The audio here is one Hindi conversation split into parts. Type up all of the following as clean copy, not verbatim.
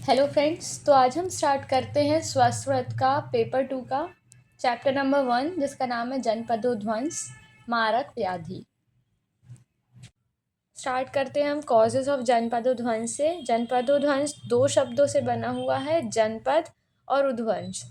हेलो फ्रेंड्स, तो आज हम स्टार्ट करते हैं स्वस्वरत का पेपर 2 का चैप्टर नंबर 1, जिसका नाम है जनपदोध्वंस मारक व्याधि। स्टार्ट करते हैं हम कॉजेज ऑफ जनपदोध्वंस से। जनपदोध्वंस दो शब्दों से बना हुआ है, जनपद और उध्वंस।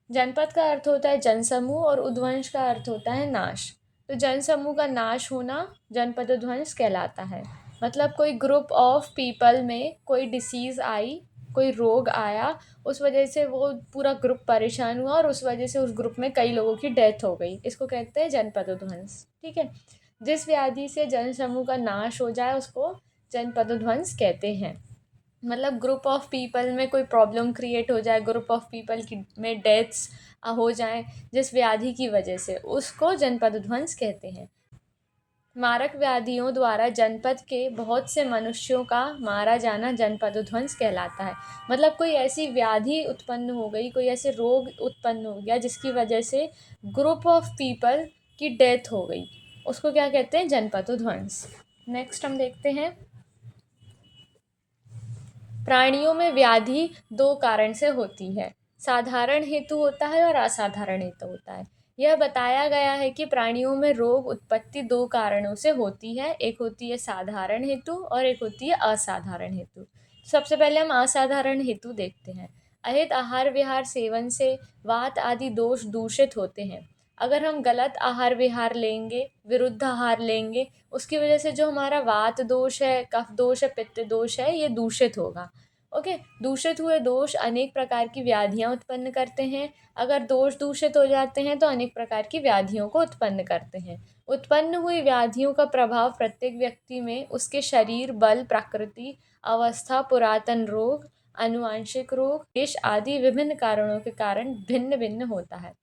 जनपद का अर्थ होता है जनसमूह और उध्वंस का अर्थ होता है नाश। तो जनसमूह का नाश होना जनपदोध्वंस कहलाता है। मतलब कोई ग्रुप ऑफ पीपल में कोई डिसीज़ आई, कोई रोग आया, उस वजह से वो पूरा ग्रुप परेशान हुआ और उस वजह से उस ग्रुप में कई लोगों की डेथ हो गई। इसको कहते हैं जनपदोध्वंस। ठीक है। जिस व्याधि से जनसमूह का नाश हो जाए उसको जनपदोध्वंस कहते हैं। मतलब ग्रुप ऑफ पीपल में कोई प्रॉब्लम क्रिएट हो जाए, ग्रुप ऑफ पीपल की में डेथ्स हो जाएं जिस व्याधि की वजह से, उसको जनपदोध्वंस कहते हैं। मारक व्याधियों द्वारा जनपद के बहुत से मनुष्यों का मारा जाना जनपदोध्वंस कहलाता है। मतलब कोई ऐसी व्याधि उत्पन्न हो गई, कोई ऐसे रोग उत्पन्न हो गया जिसकी वजह से ग्रुप ऑफ पीपल की डेथ हो गई, उसको क्या कहते हैं? जनपदोध्वंस। नेक्स्ट हम देखते हैं, प्राणियों में व्याधि दो कारण से होती है। साधारण हेतु होता है और असाधारण हेतु होता है। यह बताया गया है कि प्राणियों में रोग उत्पत्ति दो कारणों से होती है, एक होती है साधारण हेतु और एक होती है असाधारण हेतु। सबसे पहले हम असाधारण हेतु देखते हैं। अहित आहार विहार सेवन से वात आदि दोष दूषित होते हैं। अगर हम गलत आहार विहार लेंगे, विरुद्ध आहार लेंगे, उसकी वजह से जो हमारा वात दोष है, कफ दोष है, पित्त दोष है, ये दूषित होगा। ओके। दूषित हुए दोष अनेक प्रकार की व्याधियाँ उत्पन्न करते हैं। अगर दोष दूषित हो जाते हैं तो अनेक प्रकार की व्याधियों को उत्पन्न करते हैं। उत्पन्न हुई व्याधियों का प्रभाव प्रत्येक व्यक्ति में उसके शरीर, बल, प्रकृति, अवस्था, पुरातन रोग, आनुवांशिक रोग, देश आदि विभिन्न कारणों के कारण भिन्न भिन्न होता है।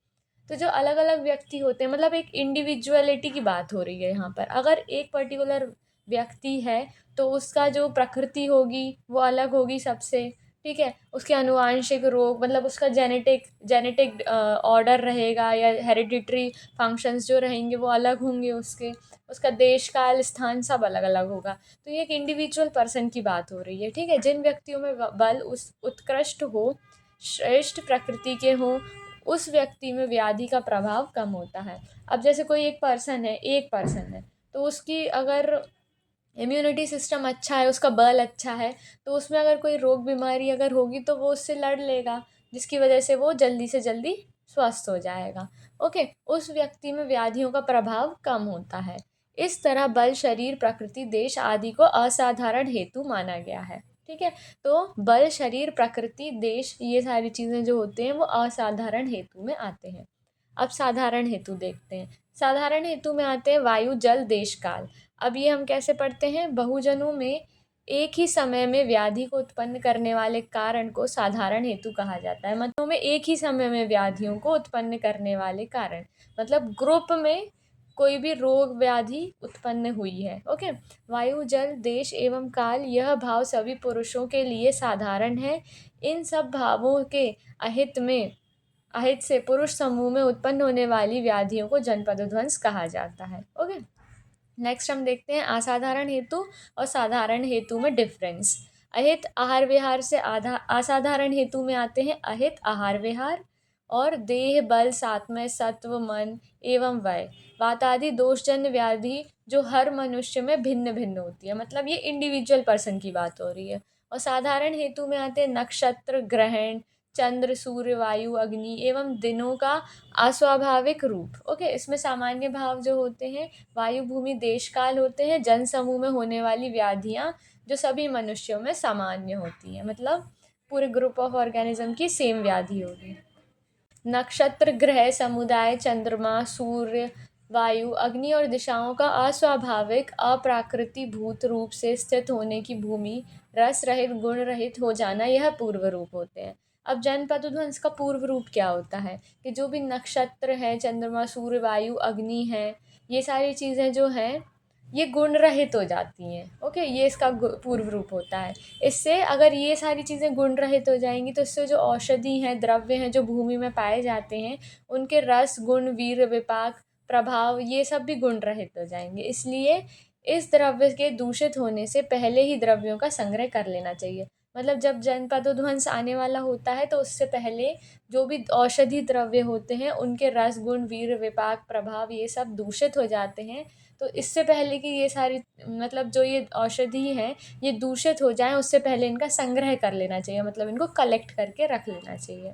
तो जो अलग अलग व्यक्ति होते हैं, मतलब एक इंडिविजुअलिटी की बात हो रही है यहाँ पर। अगर एक पर्टिकुलर व्यक्ति है तो उसका जो प्रकृति होगी वो अलग होगी सबसे। ठीक है। उसके आनुवांशिक रोग, मतलब उसका जेनेटिक ऑर्डर रहेगा या हेरिडिटरी फंक्शंस जो रहेंगे वो अलग होंगे उसके। उसका देश काल स्थान सब अलग अलग होगा। तो ये एक इंडिविजुअल पर्सन की बात हो रही है। ठीक है। जिन व्यक्तियों में बल उस उत्कृष्ट हो, श्रेष्ठ प्रकृति के हों, उस व्यक्ति में व्याधि का प्रभाव कम होता है। अब जैसे कोई एक पर्सन है तो उसकी अगर इम्यूनिटी सिस्टम अच्छा है, उसका बल अच्छा है, तो उसमें अगर कोई रोग बीमारी अगर होगी तो वो उससे लड़ लेगा, जिसकी वजह से वो जल्दी से जल्दी स्वस्थ हो जाएगा। ओके। उस व्यक्ति में व्याधियों का प्रभाव कम होता है। इस तरह बल, शरीर, प्रकृति, देश आदि को असाधारण हेतु माना गया है। ठीक है। तो बल, शरीर, प्रकृति, देश, ये सारी चीज़ें जो होते हैं वो असाधारण हेतु में आते हैं। अब साधारण हेतु देखते हैं। साधारण हेतु में आते हैं वायु, जल, देश, काल। अब ये हम कैसे पढ़ते हैं? बहुजनों में एक ही समय में व्याधि को उत्पन्न करने वाले कारण को साधारण हेतु कहा जाता है। मतलब में एक ही समय में व्याधियों को उत्पन्न करने वाले कारण, मतलब ग्रुप में कोई भी रोग व्याधि उत्पन्न हुई है। ओके। वायु, जल, देश एवं काल, यह भाव सभी पुरुषों के लिए साधारण है। इन सब भावों के अहित से पुरुष समूह में उत्पन्न होने वाली व्याधियों को जनपदोध्वंस कहा जाता है। ओके। नेक्स्ट हम देखते हैं असाधारण हेतु और साधारण हेतु में डिफरेंस। अहित आहार विहार से असाधारण हेतु में आते हैं अहित आहार विहार और देह, बल, सात्मय, सत्व, मन एवं वय, वात आदि दोषजन्य व्याधि जो हर मनुष्य में भिन्न भिन्न होती है। मतलब ये इंडिविजुअल पर्सन की बात हो रही है। और साधारण हेतु में आते हैं नक्षत्र, ग्रहण, चंद्र, सूर्य, वायु, अग्नि एवं दिनों का अस्वाभाविक रूप। ओके। इसमें सामान्य भाव जो होते हैं वायु, भूमि, देश, काल होते हैं। जन समूह में होने वाली व्याधियाँ जो सभी मनुष्यों में सामान्य होती हैं, मतलब पूरे ग्रुप ऑफ ऑर्गेनिज्म की सेम व्याधि होगी। नक्षत्र, ग्रह समुदाय, चंद्रमा, सूर्य, वायु, अग्नि और दिशाओं का अस्वाभाविक अप्राकृतिभूत रूप से स्थित होने की भूमि, रस रहित, गुण रहित हो जाना, यह पूर्व रूप होते हैं। अब जनपदोध्वंस का पूर्व रूप क्या होता है? कि जो भी नक्षत्र है, चंद्रमा, सूर्य, वायु, अग्नि है, ये सारी चीज़ें जो हैं ये गुण रहित हो जाती हैं। ओके। ये इसका पूर्व रूप होता है। इससे अगर ये सारी चीज़ें गुण रहित हो जाएंगी तो इससे जो औषधि हैं, द्रव्य हैं जो भूमि में पाए जाते हैं, उनके रस, गुण, वीर्य, विपाक, प्रभाव, ये सब भी गुण रहित हो जाएंगे। इसलिए इस द्रव्य के दूषित होने से पहले ही द्रव्यों का संग्रह कर लेना चाहिए। मतलब जब जनपदो ध्वंस आने वाला होता है तो उससे पहले जो भी औषधि द्रव्य होते हैं उनके रस, गुण, वीर्य, विपाक, प्रभाव ये सब दूषित हो जाते हैं। तो इससे पहले कि ये सारी मतलब जो ये औषधि हैं ये दूषित हो जाएँ उससे पहले इनका संग्रह कर लेना चाहिए, मतलब इनको कलेक्ट करके रख लेना चाहिए।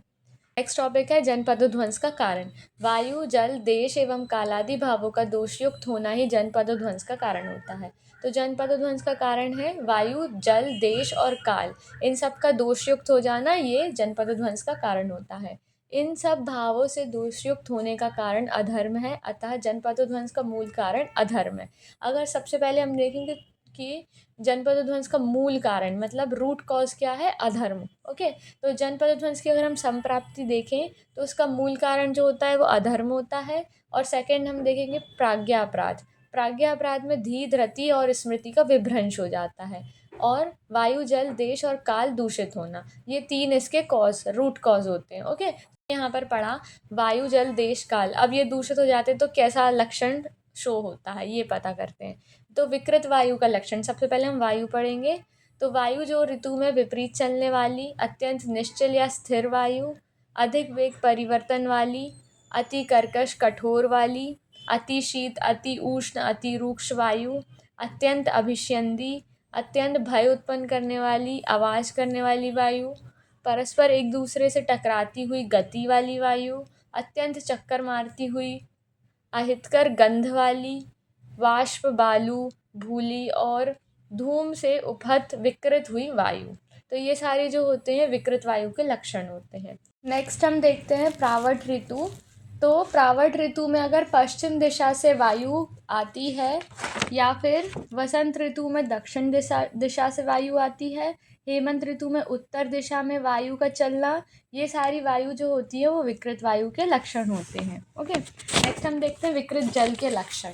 नेक्स्ट टॉपिक है जनपदोध्वंस का कारण। वायु, जल, देश एवं कालादि भावों का दोषयुक्त होना ही जनपदोध्वंस का कारण होता है। तो जनपदोध्वंस का कारण है वायु, जल, देश और काल, इन सब का दोषयुक्त हो जाना, ये जनपदोध्वंस का कारण होता है। इन सब भावों से दोषयुक्त होने का कारण अधर्म है, अतः जनपदोध्वंस का मूल कारण अधर्म है। अगर सबसे पहले हम देखेंगे कि जनपदोध्वंस का मूल कारण मतलब रूट कॉज क्या है, अधर्म। ओके, तो जनपदोध्वंस की अगर हम संप्राप्ति देखें तो उसका मूल कारण जो होता है वो अधर्म होता है। और सेकंड हम देखेंगे प्राज्ञापराध। प्राज्ञापराध में धी, धृति और स्मृति का विभ्रंश हो जाता है। और वायु, जल, देश और काल दूषित होना, ये तीन इसके कॉज, रूट कॉज होते हैं। ओके, यहाँ पर पढ़ा वायु, जल, देश, काल, अब ये दूषित हो जाते हैं तो कैसा लक्षण शो होता है ये पता करते हैं। तो विकृत वायु का लक्षण, सबसे पहले हम वायु पढ़ेंगे। तो वायु जो ऋतु में विपरीत चलने वाली, अत्यंत निश्चल या स्थिर वायु, अधिक वेग परिवर्तन वाली, अति कर्कश कठोर वाली, अति शीत, अति उष्ण, अति रूक्ष वायु, अत्यंत अभिष्यंदी, अत्यंत भय उत्पन्न करने वाली, आवाज़ करने वाली वायु, परस्पर एक दूसरे से टकराती हुई गति वाली वायु, अत्यंत चक्कर मारती हुई, अहितकर गंध वाली, वाष्प, बालू, धूलि और धूम से उपहत विकृत हुई वायु। तो ये सारे जो होते हैं विकृत वायु के लक्षण होते हैं। नेक्स्ट हम देखते हैं प्रावट ऋतु। तो प्रावट ऋतु में अगर पश्चिम दिशा से वायु आती है या फिर वसंत ऋतु में दक्षिण दिशा से वायु आती है, हेमंत ऋतु में उत्तर दिशा में वायु का चलना, ये सारी वायु जो होती है वो विकृत वायु के लक्षण होते हैं। ओके, नेक्स्ट हम देखते हैं विकृत जल के लक्षण।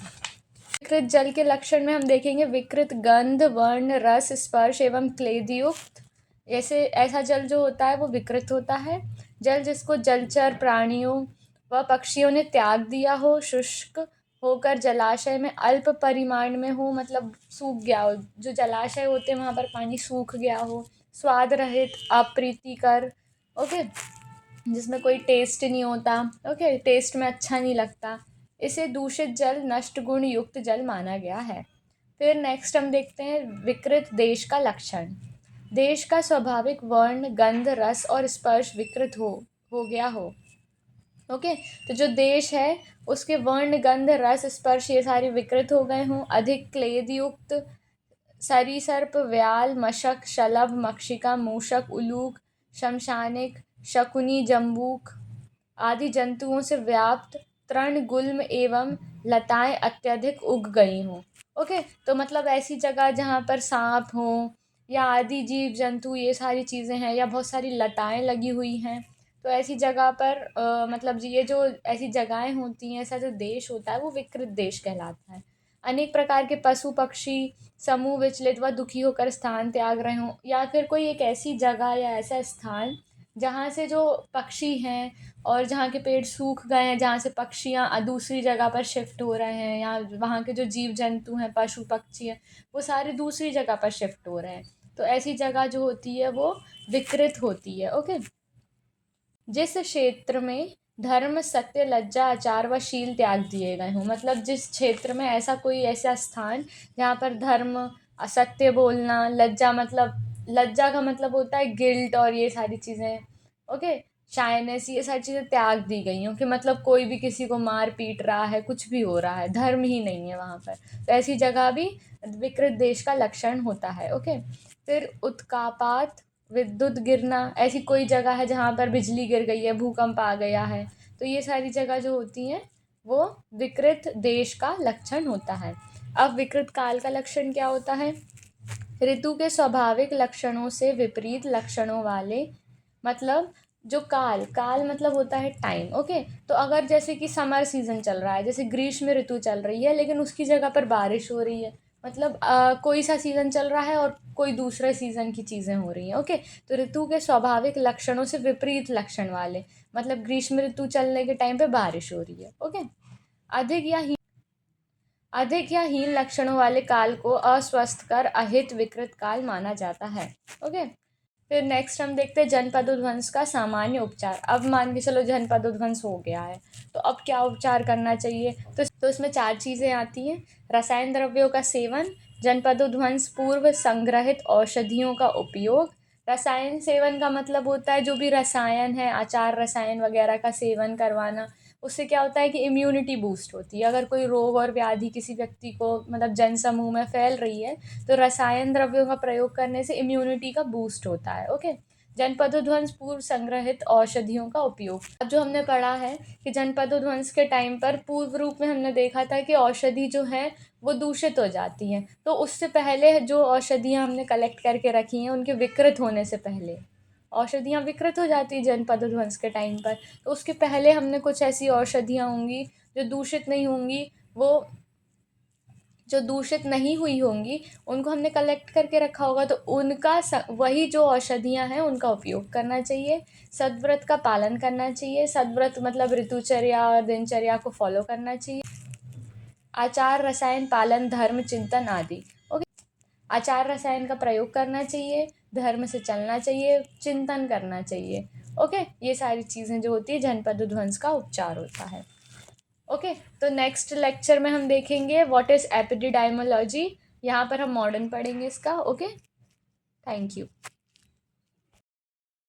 विकृत जल के लक्षण में हम देखेंगे विकृत गंध, वर्ण, रस, स्पर्श एवं क्लेदयुक्त, ऐसा जल जो होता है वो विकृत होता है। जल जिसको जलचर प्राणियों व पक्षियों ने त्याग दिया हो, शुष्क होकर जलाशय में अल्प परिमाण में हो, मतलब सूख गया हो, जो जलाशय होते हैं वहाँ पर पानी सूख गया हो, स्वाद रहित, अप्रीतिकर, ओके, जिसमें कोई टेस्ट नहीं होता, ओके, टेस्ट में अच्छा नहीं लगता, इसे दूषित जल, नष्ट गुण युक्त जल माना गया है। फिर नेक्स्ट हम देखते हैं विकृत देश का लक्षण। देश का स्वाभाविक वर्ण, गंध, रस और स्पर्श विकृत हो गया हो। ओके, तो जो देश है उसके वर्ण, गंध, रस, स्पर्श ये सारे विकृत हो गए हों। अधिक क्लेद युक्त, सरीसर्प, व्याल, मशक, शलभ, मक्षिका, मूषक, उलूक, शमशानिक, शकुनी, जम्बूक आदि जंतुओं से व्याप्त, तृण, गुल्म एवं लताएं अत्यधिक उग गई हों। ओके, तो मतलब ऐसी जगह जहाँ पर सांप हों या आदि जीव जंतु ये सारी चीज़ें हैं या बहुत सारी लताएं लगी हुई हैं, तो ऐसी जगह पर मतलब ये जो ऐसी जगहें होती हैं, ऐसा जो देश होता है वो विकृत देश कहलाता है। अनेक प्रकार के पशु पक्षी समूह विचलित व दुखी होकर स्थान त्याग रहे हों, या फिर कोई एक ऐसी जगह या ऐसा स्थान जहाँ से जो पक्षी हैं और जहाँ के पेड़ सूख गए हैं, जहाँ से पक्षियाँ दूसरी जगह पर शिफ्ट हो रहे हैं, या वहाँ के जो जीव जंतु हैं, पशु पक्षी हैं, वो सारे दूसरी जगह पर शिफ्ट हो रहे हैं, तो ऐसी जगह जो होती है वो विकृत होती है। ओके, जिस क्षेत्र में धर्म, सत्य, लज्जा, आचार व शील त्याग दिए गए हों, मतलब जिस क्षेत्र में ऐसा स्थान जहाँ पर धर्म, असत्य बोलना, लज्जा, मतलब लज्जा का मतलब होता है गिल्ट और ये सारी चीज़ें, ओके, शाइनेस, ये सारी चीज़ें त्याग दी गई हों कि मतलब कोई भी किसी को मार पीट रहा है, कुछ भी हो रहा है, धर्म ही नहीं है वहाँ पर, तो ऐसी जगह भी विकृत देश का लक्षण होता है। ओके, फिर उत्कापात, विद्युत गिरना, ऐसी कोई जगह है जहाँ पर बिजली गिर गई है, भूकंप आ गया है, तो ये सारी जगह जो होती हैं वो विकृत देश का लक्षण होता है। अब विकृत काल का लक्षण क्या होता है? ऋतु के स्वाभाविक लक्षणों से विपरीत लक्षणों वाले, मतलब जो काल काल मतलब होता है टाइम। ओके, तो अगर जैसे कि समर सीजन चल रहा है, जैसे ग्रीष्म ऋतु चल रही है, लेकिन उसकी जगह पर बारिश हो रही है, मतलब कोई सा सीज़न चल रहा है और कोई दूसरे सीज़न की चीज़ें हो रही हैं। ओके, तो ऋतु के स्वाभाविक लक्षणों से विपरीत लक्षण वाले, मतलब ग्रीष्म ऋतु चलने के टाइम पे बारिश हो रही है। ओके, अधिक या अधिक या हीन लक्षणों वाले काल को अस्वस्थकर, अहित, विकृत काल माना जाता है। ओके, फिर नेक्स्ट हम देखते हैं जनपदोध्वंस का सामान्य उपचार। अब मान के चलो जनपदोध्वंस हो गया है, तो अब क्या उपचार करना चाहिए? तो इसमें 4 चीज़ें आती हैं। रसायन द्रव्यों का सेवन, जनपदोध्वंस पूर्व संग्रहित औषधियों का उपयोग। रसायन सेवन का मतलब होता है जो भी रसायन है, आचार रसायन वगैरह का सेवन करवाना। उससे क्या होता है कि इम्यूनिटी बूस्ट होती है। अगर कोई रोग और व्याधि किसी व्यक्ति को मतलब जन समूह में फैल रही है, तो रसायन द्रव्यों का प्रयोग करने से इम्यूनिटी का बूस्ट होता है। ओके। जनपदोध्वंस पूर्व संग्रहित औषधियों का उपयोग। अब जो हमने पढ़ा है कि जनपदोध्वंस के टाइम पर पूर्व रूप में हमने देखा था कि औषधि जो है वो दूषित हो जाती हैं। तो उससे पहले जो औषधियाँ हमने कलेक्ट करके रखी हैं, उनके विकृत होने से पहले औषधियाँ विकृत हो जाती हैं जनपदोध्वंस के टाइम पर। तो उसके पहले हमने कुछ ऐसी औषधियाँ होंगी जो दूषित नहीं होंगी, वो जो दूषित नहीं हुई होंगी, उनको हमने कलेक्ट करके रखा होगा, तो उनका वही जो औषधियाँ हैं उनका उपयोग करना चाहिए। सद्व्रत का पालन करना चाहिए। सद्व्रत मतलब ऋतुचर्या और दिनचर्या को फॉलो करना चाहिए। आचार रसायन पालन धर्म चिंतन आदि। ओके। आचार रसायन का प्रयोग करना चाहिए, धर्म से चलना चाहिए, चिंतन करना चाहिए। ओके। ये सारी चीज़ें जो होती है जनपदोध्वंस का उपचार होता है। ओके। तो नेक्स्ट लेक्चर में हम देखेंगे व्हाट इज़ एपिडिडाइमोलॉजी। यहाँ पर हम मॉडर्न पढ़ेंगे इसका। ओके। Thank you.